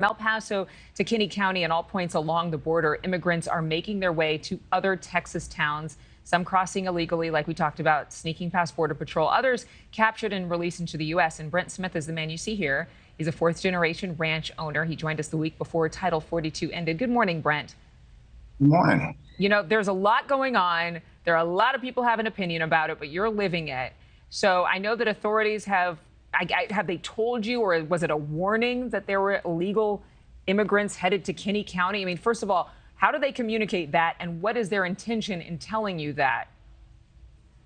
El Paso to Kinney County and all points along the border, immigrants are making their way to other Texas towns, some crossing illegally, like we talked about, sneaking past Border Patrol, others captured and released into the U.S. And Brent Smith is the man you see here. He's a fourth-generation ranch owner. He joined us the week before Title 42 ended. Good morning, Brent. Good morning. You know, there's a lot going on. There are a lot of people have an opinion about it, but you're living it. So I know that authorities have they told you, or was it a warning that there were illegal immigrants headed to Kinney County? I mean, first of all, how do they communicate that, and what is their intention in telling you that?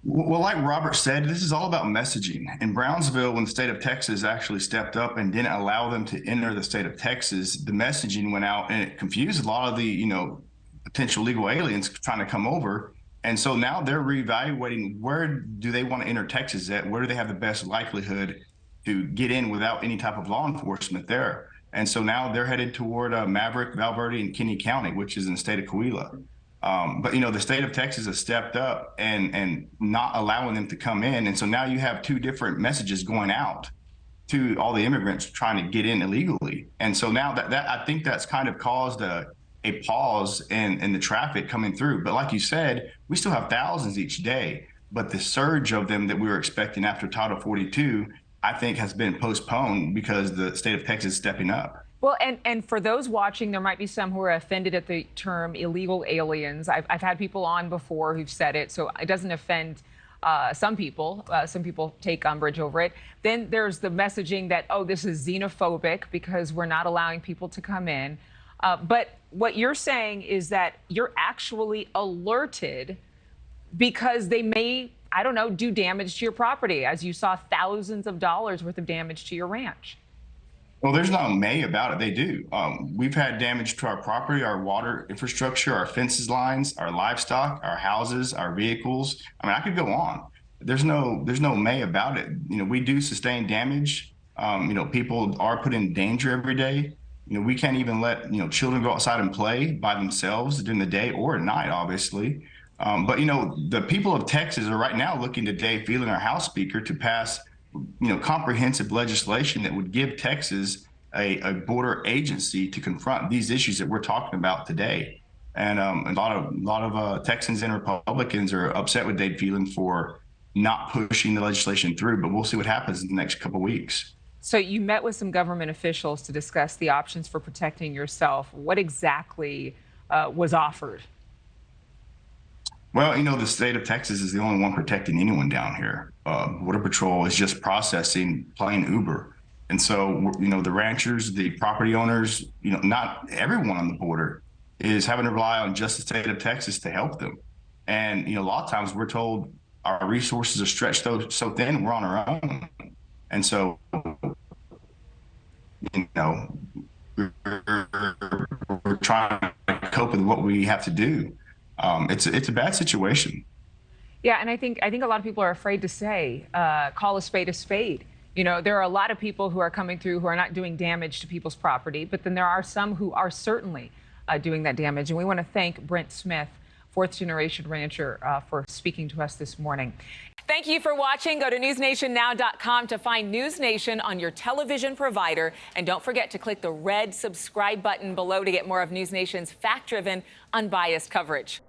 Well, like Robert said, this is all about messaging. In Brownsville, when the state of Texas actually stepped up and didn't allow them to enter the state of Texas, the messaging went out and it confused a lot of the, potential legal aliens trying to come over. And so now they're reevaluating, where do they want to enter Texas at? Where do they have the best likelihood to get in without any type of law enforcement there? And so now they're headed toward Maverick, Valverde, and Kinney County, which is in the state of Coahuila. But, the state of Texas has stepped up and not allowing them to come in. And so now you have two different messages going out to all the immigrants trying to get in illegally. And so now that I think that's kind of caused a pause in the traffic coming through. But like you said, we still have thousands each day. But the surge of them that we were expecting after Title 42, I think, has been postponed because the state of Texas is stepping up. Well, and for those watching, there might be some who are offended at the term illegal aliens. I've had people on before who've said it, so it doesn't offend some people. Some people take umbrage over it. Then there's the messaging that, oh, this is xenophobic because we're not allowing people to come in. But what you're saying is that you're actually alerted because they may, I don't know, do damage to your property, as you saw thousands of dollars worth of damage to your ranch. Well, there's not a may about it. They do. We've had damage to our property, our water infrastructure, our fences lines, our livestock, our houses, our vehicles. I mean, I could go on. There's no may about it. We do sustain damage. People are put in danger every day. We can't even let, children go outside and play by themselves during the day or at night, obviously. But, the people of Texas are right now looking to Dave Phelan, our House Speaker, to pass, comprehensive legislation that would give Texas a border agency to confront these issues that we're talking about today. And a lot of Texans and Republicans are upset with Dave Phelan for not pushing the legislation through. But we'll see what happens in the next couple of weeks. So you met with some government officials to discuss the options for protecting yourself. What exactly was offered? Well, the state of Texas is the only one protecting anyone down here. Border Patrol is just processing plain Uber. And so, the ranchers, the property owners, not everyone on the border is having to rely on just the state of Texas to help them. And, a lot of times we're told our resources are stretched so thin, we're on our own. And so, we're trying to cope with what we have to do. It's a bad situation. Yeah, and I think a lot of people are afraid to say, call a spade a spade. There are a lot of people who are coming through who are not doing damage to people's property, but then there are some who are certainly doing that damage. And we want to thank Brent Smith, fourth-generation rancher, for speaking to us this morning. Thank you for watching. Go to newsnationnow.com to find NewsNation on your television provider. And don't forget to click the red subscribe button below to get more of NewsNation's fact-driven, unbiased coverage.